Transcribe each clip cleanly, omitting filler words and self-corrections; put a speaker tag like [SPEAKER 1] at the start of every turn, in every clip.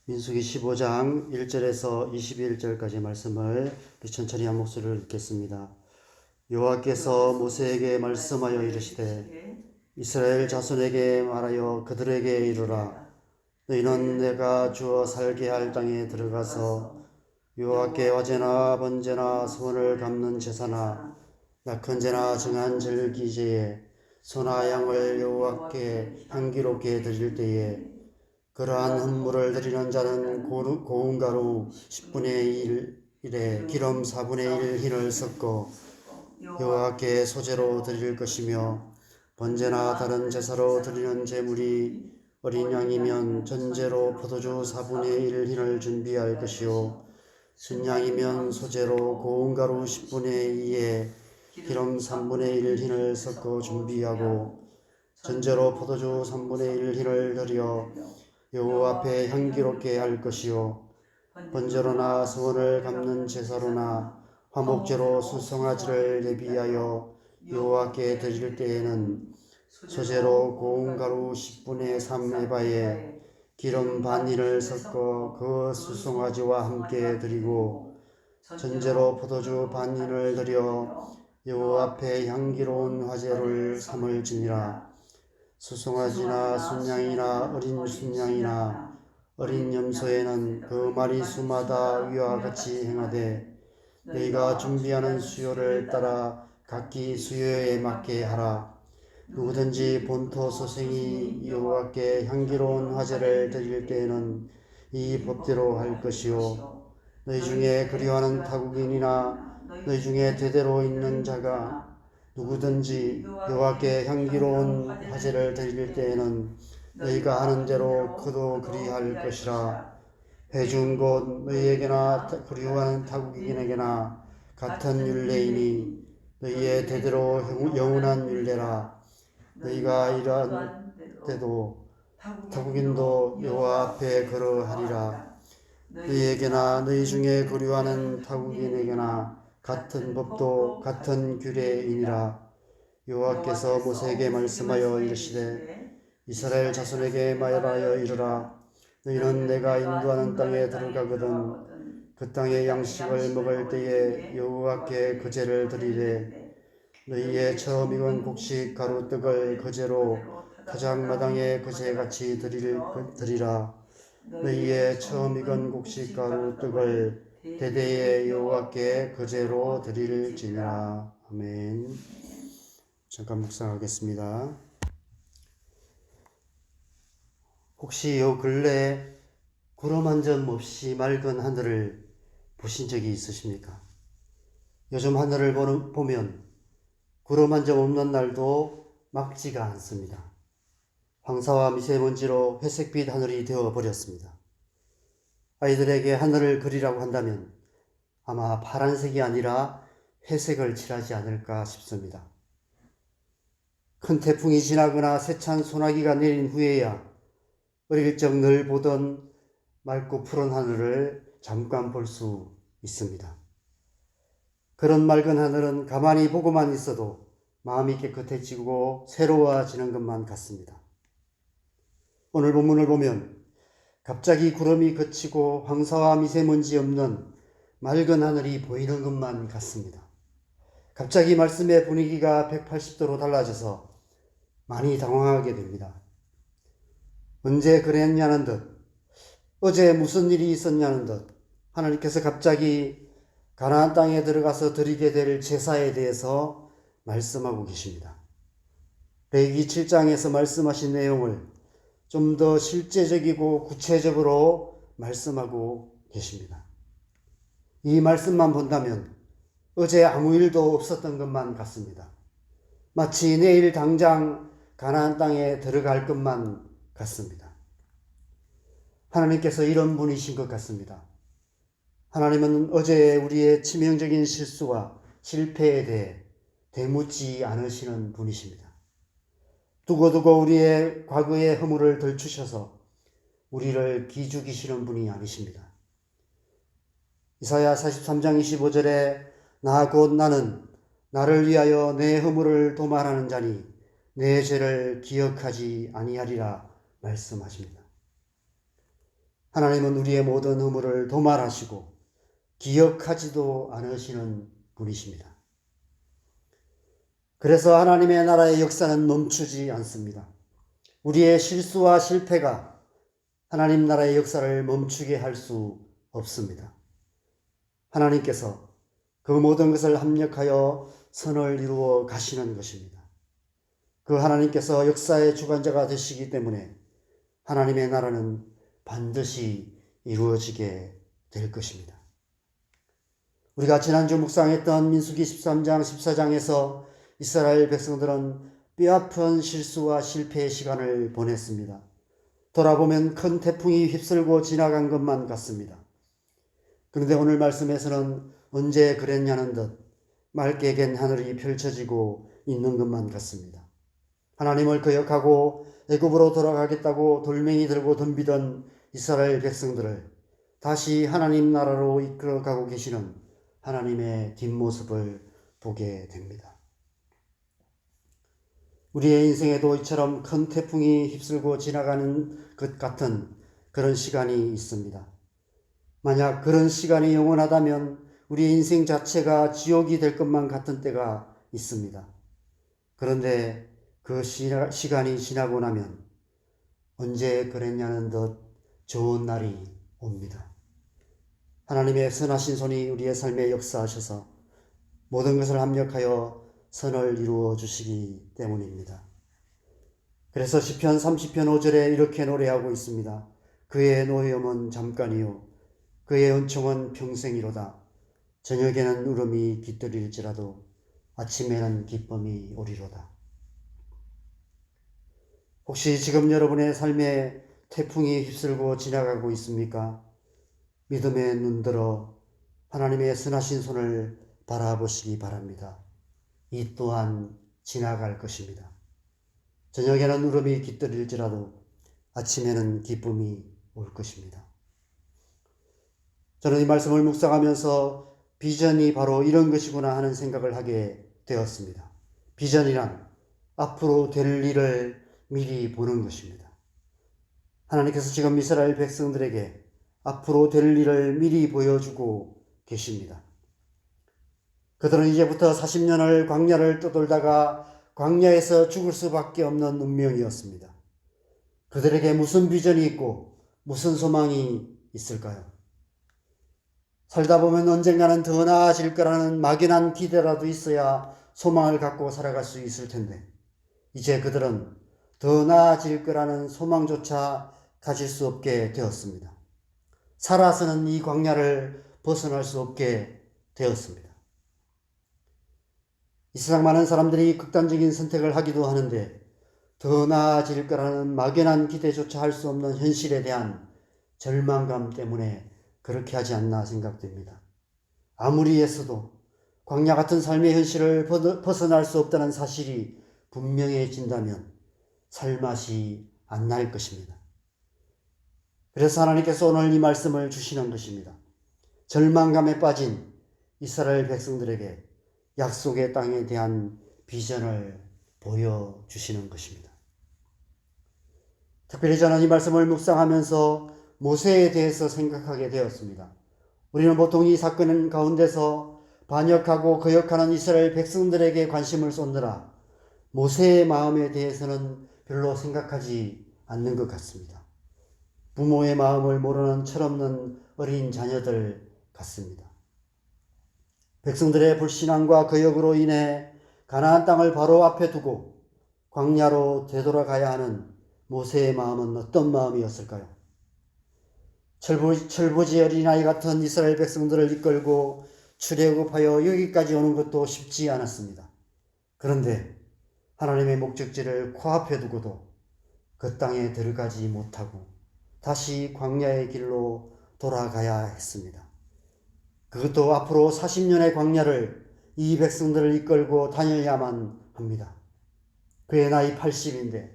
[SPEAKER 1] 민수기 15장 1절에서 21절까지 말씀을 천천히 한 목소리를 읽겠습니다. 여호와께서 모세에게 말씀하여 이르시되 이스라엘 자손에게 말하여 그들에게 이르라. 너희는 내가 주어 살게 할 땅에 들어가서 여호와께 화제나 번제나 소원을 갚는 제사나 낙헌제나 정한 절기제에 소나 양을 여호와께 향기롭게 드릴 때에 그러한 헌물을 드리는 자는 고운 가루 10분의 1에 기름 4분의 1 흰을 섞어 여호와께 소제로 드릴 것이며, 번제나 다른 제사로 드리는 제물이 어린 양이면 전제로 포도주 4분의 1 흰을 준비할 것이요, 순양이면 소제로 고운 가루 10분의 2에 기름 3분의 1 흰을 섞어 준비하고, 전제로 포도주 3분의 1 흰을 드려 여호와 앞에 향기롭게 할 것이요, 번제로나 소원을 갚는 제사로나 화목제로 수송아지를 예비하여 여호와께 드릴 때에는 소제로 고운 가루 10분의 3 에바에 기름 반 흰을 섞어 그 수송아지와 함께 드리고, 전제로 포도주 반 흰을 드려 여호와 앞에 향기로운 화제를 삼을지니라. 수송아지나 순양이나 어린 순양이나 어린 염소에는 그 마리수마다 위와 같이 행하되, 너희가 준비하는 수요를 따라 각기 수요에 맞게 하라. 누구든지 본토 소생이 여호와께 향기로운 화제를 드릴 때에는 이 법대로 할 것이요, 너희 중에 그리하는 타국인이나 너희 중에 대대로 있는 자가 누구든지 여호와께 향기로운 화제를 드릴 때에는 너희가 하는 대로 그도 그리할 것이라. 회중 곧 너희에게나 그리하는 타국인에게나 같은 율례이니 너희의 대대로 영원한 율례라. 너희가 이러한 때도 타국인도 여호와 앞에 걸어하리라. 너희에게나 너희 중에 그리하는 타국인에게나 같은 법도 같은 규례이니라. 여호와께서 모세에게 말씀하여 이르시되 이스라엘 자손에게 말하여 이르라. 너희는 내가 인도하는 땅에 들어가거든 그 땅의 양식을 먹을 때에 여호와께 거제를 드리되, 너희의 처음 익은 곡식 가루떡을 거제로 타작마당에 거제같이 드리라. 너희의 처음 익은 곡식 가루떡을 대대에 여호와께 거제로 드릴지니라. 아멘. 잠깐 묵상하겠습니다. 혹시 요 근래에 구름 한 점 없이 맑은 하늘을 보신 적이 있으십니까? 요즘 하늘을 보면 구름 한 점 없는 날도 막지가 않습니다. 황사와 미세먼지로 회색빛 하늘이 되어버렸습니다. 아이들에게 하늘을 그리라고 한다면 아마 파란색이 아니라 회색을 칠하지 않을까 싶습니다. 큰 태풍이 지나거나 세찬 소나기가 내린 후에야 어릴 적 늘 보던 맑고 푸른 하늘을 잠깐 볼 수 있습니다. 그런 맑은 하늘은 가만히 보고만 있어도 마음이 깨끗해지고 새로워지는 것만 같습니다. 오늘 본문을 보면 갑자기 구름이 그치고 황사와 미세먼지 없는 맑은 하늘이 보이는 것만 같습니다. 갑자기 말씀의 분위기가 180도로 달라져서 많이 당황하게 됩니다. 언제 그랬냐는 듯, 어제 무슨 일이 있었냐는 듯 하나님께서 갑자기 가나안 땅에 들어가서 드리게 될 제사에 대해서 말씀하고 계십니다. 레위기 7장에서 말씀하신 내용을 좀 더 실제적이고 구체적으로 말씀하고 계십니다. 이 말씀만 본다면 어제 아무 일도 없었던 것만 같습니다. 마치 내일 당장 가나안 땅에 들어갈 것만 같습니다. 하나님께서 이런 분이신 것 같습니다. 하나님은 어제 우리의 치명적인 실수와 실패에 대해 되묻지 않으시는 분이십니다. 두고두고 우리의 과거의 허물을 덜추셔서 우리를 기죽이시는 분이 아니십니다. 이사야 43장 25절에 나 곧 나는 나를 위하여 내 허물을 도말하는 자니 내 죄를 기억하지 아니하리라 말씀하십니다. 하나님은 우리의 모든 허물을 도말하시고 기억하지도 않으시는 분이십니다. 그래서 하나님의 나라의 역사는 멈추지 않습니다. 우리의 실수와 실패가 하나님 나라의 역사를 멈추게 할 수 없습니다. 하나님께서 그 모든 것을 합력하여 선을 이루어 가시는 것입니다. 그 하나님께서 역사의 주관자가 되시기 때문에 하나님의 나라는 반드시 이루어지게 될 것입니다. 우리가 지난주 묵상했던 민수기 13장, 14장에서 이스라엘 백성들은 뼈아픈 실수와 실패의 시간을 보냈습니다. 돌아보면 큰 태풍이 휩쓸고 지나간 것만 같습니다. 그런데 오늘 말씀에서는 언제 그랬냐는 듯 맑게 갠 하늘이 펼쳐지고 있는 것만 같습니다. 하나님을 거역하고 애굽으로 돌아가겠다고 돌멩이 들고 덤비던 이스라엘 백성들을 다시 하나님 나라로 이끌어가고 계시는 하나님의 뒷모습을 보게 됩니다. 우리의 인생에도 이처럼 큰 태풍이 휩쓸고 지나가는 것 같은 그런 시간이 있습니다. 만약 그런 시간이 영원하다면 우리의 인생 자체가 지옥이 될 것만 같은 때가 있습니다. 그런데 그 시간이 지나고 나면 언제 그랬냐는 듯 좋은 날이 옵니다. 하나님의 선하신 손이 우리의 삶에 역사하셔서 모든 것을 합력하여 선을 이루어 주시기 때문입니다. 그래서 시편 30편 5절에 이렇게 노래하고 있습니다. 그의 노여움은 잠깐이요 그의 은총은 평생이로다. 저녁에는 울음이 깃들일지라도 아침에는 기쁨이 오리로다. 혹시 지금 여러분의 삶에 태풍이 휩쓸고 지나가고 있습니까? 믿음의 눈들어 하나님의 선하신 손을 바라보시기 바랍니다. 이 또한 지나갈 것입니다. 저녁에는 울음이 깃들일지라도 아침에는 기쁨이 올 것입니다. 저는 이 말씀을 묵상하면서 비전이 바로 이런 것이구나 하는 생각을 하게 되었습니다. 비전이란 앞으로 될 일을 미리 보는 것입니다. 하나님께서 지금 이스라엘 백성들에게 앞으로 될 일을 미리 보여주고 계십니다. 그들은 이제부터 40년을 광야를 떠돌다가 광야에서 죽을 수밖에 없는 운명이었습니다. 그들에게 무슨 비전이 있고 무슨 소망이 있을까요? 살다 보면 언젠가는 더 나아질 거라는 막연한 기대라도 있어야 소망을 갖고 살아갈 수 있을 텐데 이제 그들은 더 나아질 거라는 소망조차 가질 수 없게 되었습니다. 살아서는 이 광야를 벗어날 수 없게 되었습니다. 이 세상 많은 사람들이 극단적인 선택을 하기도 하는데 더 나아질 거라는 막연한 기대조차 할 수 없는 현실에 대한 절망감 때문에 그렇게 하지 않나 생각됩니다. 아무리 애써도 광야 같은 삶의 현실을 벗어날 수 없다는 사실이 분명해진다면 살맛이 안 날 것입니다. 그래서 하나님께서 오늘 이 말씀을 주시는 것입니다. 절망감에 빠진 이스라엘 백성들에게 약속의 땅에 대한 비전을 보여주시는 것입니다. 특별히 저는 이 말씀을 묵상하면서 모세에 대해서 생각하게 되었습니다. 우리는 보통 이 사건 가운데서 반역하고 거역하는 이스라엘 백성들에게 관심을 쏟느라 모세의 마음에 대해서는 별로 생각하지 않는 것 같습니다. 부모의 마음을 모르는 철없는 어린 자녀들 같습니다. 백성들의 불신앙과 거역으로 인해 가나안 땅을 바로 앞에 두고 광야로 되돌아가야 하는 모세의 마음은 어떤 마음이었을까요? 철부지 어린아이 같은 이스라엘 백성들을 이끌고 출애굽하여 여기까지 오는 것도 쉽지 않았습니다. 그런데 하나님의 목적지를 코앞에 두고도 그 땅에 들어가지 못하고 다시 광야의 길로 돌아가야 했습니다. 그것도 앞으로 40년의 광야를 이 백성들을 이끌고 다녀야만 합니다. 그의 나이 80인데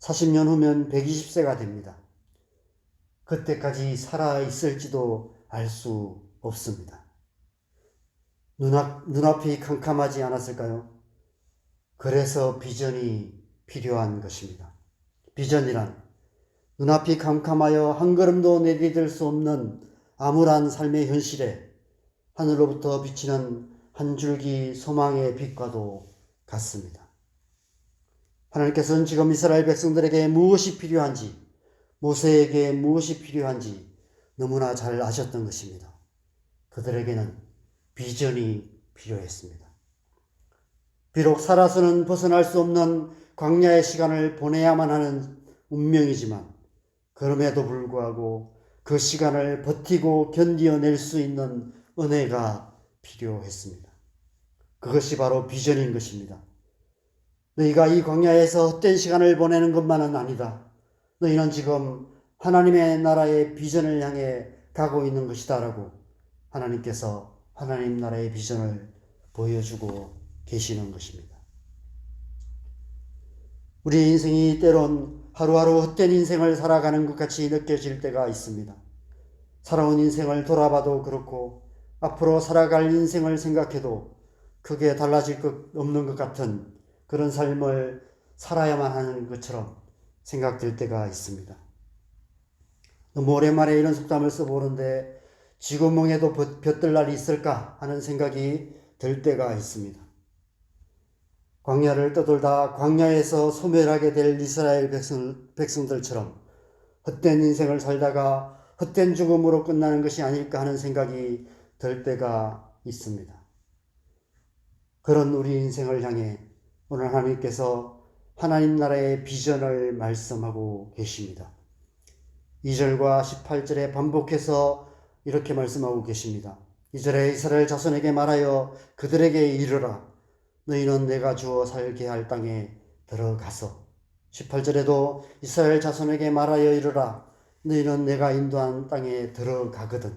[SPEAKER 1] 40년 후면 120세가 됩니다. 그때까지 살아있을지도 알 수 없습니다. 눈앞이 캄캄하지 않았을까요? 그래서 비전이 필요한 것입니다. 비전이란 눈앞이 캄캄하여 한 걸음도 내디딜 수 없는 암울한 삶의 현실에 하늘로부터 비치는 한 줄기 소망의 빛과도 같습니다. 하나님께서는 지금 이스라엘 백성들에게 무엇이 필요한지, 모세에게 무엇이 필요한지 너무나 잘 아셨던 것입니다. 그들에게는 비전이 필요했습니다. 비록 살아서는 벗어날 수 없는 광야의 시간을 보내야만 하는 운명이지만 그럼에도 불구하고 그 시간을 버티고 견디어낼 수 있는 은혜가 필요했습니다. 그것이 바로 비전인 것입니다. 너희가 이 광야에서 헛된 시간을 보내는 것만은 아니다. 너희는 지금 하나님의 나라의 비전을 향해 가고 있는 것이다 라고 하나님께서 하나님 나라의 비전을 보여주고 계시는 것입니다. 우리의 인생이 때론 하루하루 헛된 인생을 살아가는 것 같이 느껴질 때가 있습니다. 살아온 인생을 돌아봐도 그렇고 앞으로 살아갈 인생을 생각해도 크게 달라질 것 없는 것 같은 그런 삶을 살아야만 하는 것처럼 생각될 때가 있습니다. 너무 오랜만에 이런 속담을 써보는데 쥐구멍에도 볕들 날이 있을까 하는 생각이 들 때가 있습니다. 광야를 떠돌다 광야에서 소멸하게 될 이스라엘 백성들처럼 헛된 인생을 살다가 헛된 죽음으로 끝나는 것이 아닐까 하는 생각이 들 때가 있습니다. 그런 우리 인생을 향해 오늘 하나님께서 하나님 나라의 비전을 말씀하고 계십니다. 2절과 18절에 반복해서 이렇게 말씀하고 계십니다. 2절에 이스라엘 자손에게 말하여 그들에게 이르라. 너희는 내가 주어 살게 할 땅에 들어가서. 18절에도 이스라엘 자손에게 말하여 이르라. 너희는 내가 인도한 땅에 들어가거든.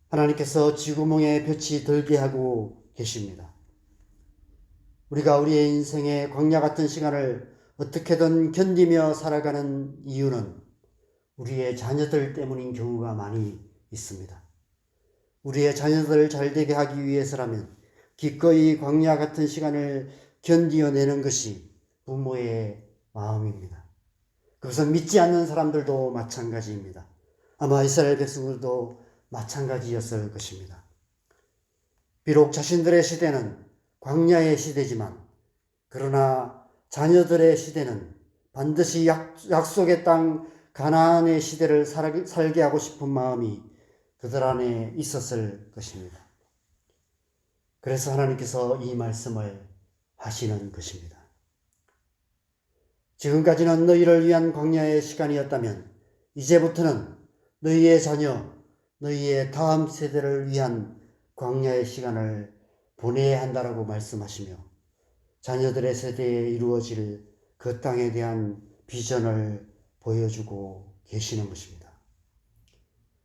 [SPEAKER 1] 하나님께서 쥐구멍에 볕이 들게 하고 계십니다. 우리가 우리의 인생의 광야 같은 시간을 어떻게든 견디며 살아가는 이유는 우리의 자녀들 때문인 경우가 많이 있습니다. 우리의 자녀들을 잘되게 하기 위해서라면 기꺼이 광야 같은 시간을 견디어내는 것이 부모의 마음입니다. 그것은 믿지 않는 사람들도 마찬가지입니다. 아마 이스라엘 백성들도 마찬가지였을 것입니다. 비록 자신들의 시대는 광야의 시대지만 그러나 자녀들의 시대는 반드시 약속의 땅 가나안의 시대를 살게 하고 싶은 마음이 그들 안에 있었을 것입니다. 그래서 하나님께서 이 말씀을 하시는 것입니다. 지금까지는 너희를 위한 광야의 시간이었다면 이제부터는 너희의 자녀, 너희의 다음 세대를 위한 광야의 시간을 보내야 한다라고 말씀하시며 자녀들의 세대에 이루어질 그 땅에 대한 비전을 보여주고 계시는 것입니다.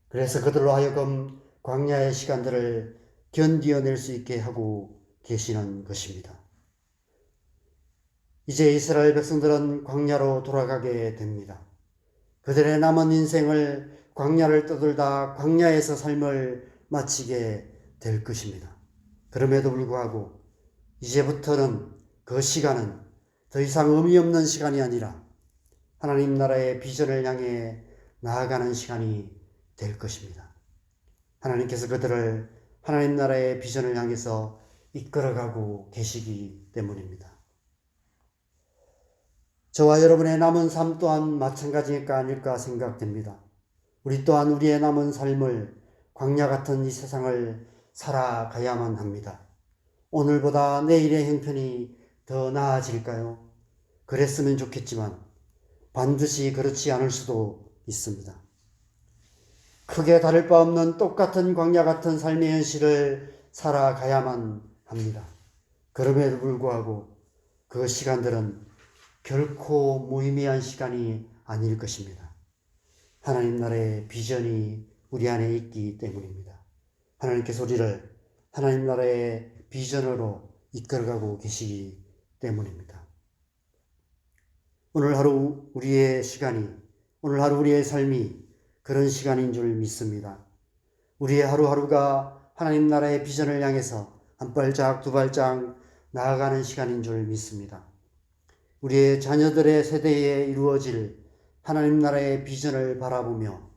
[SPEAKER 1] 그래서 그들로 하여금 광야의 시간들을 견디어낼 수 있게 하고 계시는 것입니다. 이제 이스라엘 백성들은 광야로 돌아가게 됩니다. 그들의 남은 인생을 광야를 떠돌다 광야에서 삶을 마치게 될 것입니다. 그럼에도 불구하고 이제부터는 그 시간은 더 이상 의미 없는 시간이 아니라 하나님 나라의 비전을 향해 나아가는 시간이 될 것입니다. 하나님께서 그들을 하나님 나라의 비전을 향해서 이끌어가고 계시기 때문입니다. 저와 여러분의 남은 삶 또한 마찬가지일까 아닐까 생각됩니다. 우리 또한 우리의 남은 삶을 광야 같은 이 세상을 살아가야만 합니다. 오늘보다 내일의 형편이 더 나아질까요? 그랬으면 좋겠지만 반드시 그렇지 않을 수도 있습니다. 크게 다를 바 없는 똑같은 광야 같은 삶의 현실을 살아가야만 합니다. 그럼에도 불구하고 그 시간들은 결코 무의미한 시간이 아닐 것입니다. 하나님 나라의 비전이 우리 안에 있기 때문입니다. 하나님께서 우리를 하나님 나라의 비전으로 이끌어가고 계시기 때문입니다. 오늘 하루 우리의 시간이, 오늘 하루 우리의 삶이 그런 시간인 줄 믿습니다. 우리의 하루하루가 하나님 나라의 비전을 향해서 한 발짝 두 발짝 나아가는 시간인 줄 믿습니다. 우리의 자녀들의 세대에 이루어질 하나님 나라의 비전을 바라보며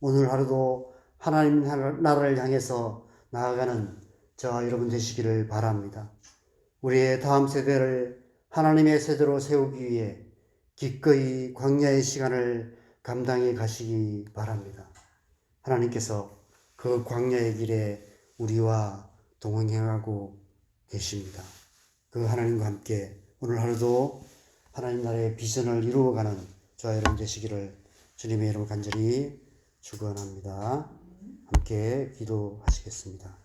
[SPEAKER 1] 오늘 하루도 하나님 나라를 향해서 나아가는 저와 여러분 되시기를 바랍니다. 우리의 다음 세대를 하나님의 세대로 세우기 위해 기꺼이 광야의 시간을 감당해 가시기 바랍니다. 하나님께서 그 광야의 길에 우리와 동행하고 계십니다. 그 하나님과 함께 오늘 하루도 하나님 나라의 비전을 이루어가는 저와 여러분 되시기를 주님의 이름으로 간절히 축원합니다. 함께 기도하시겠습니다.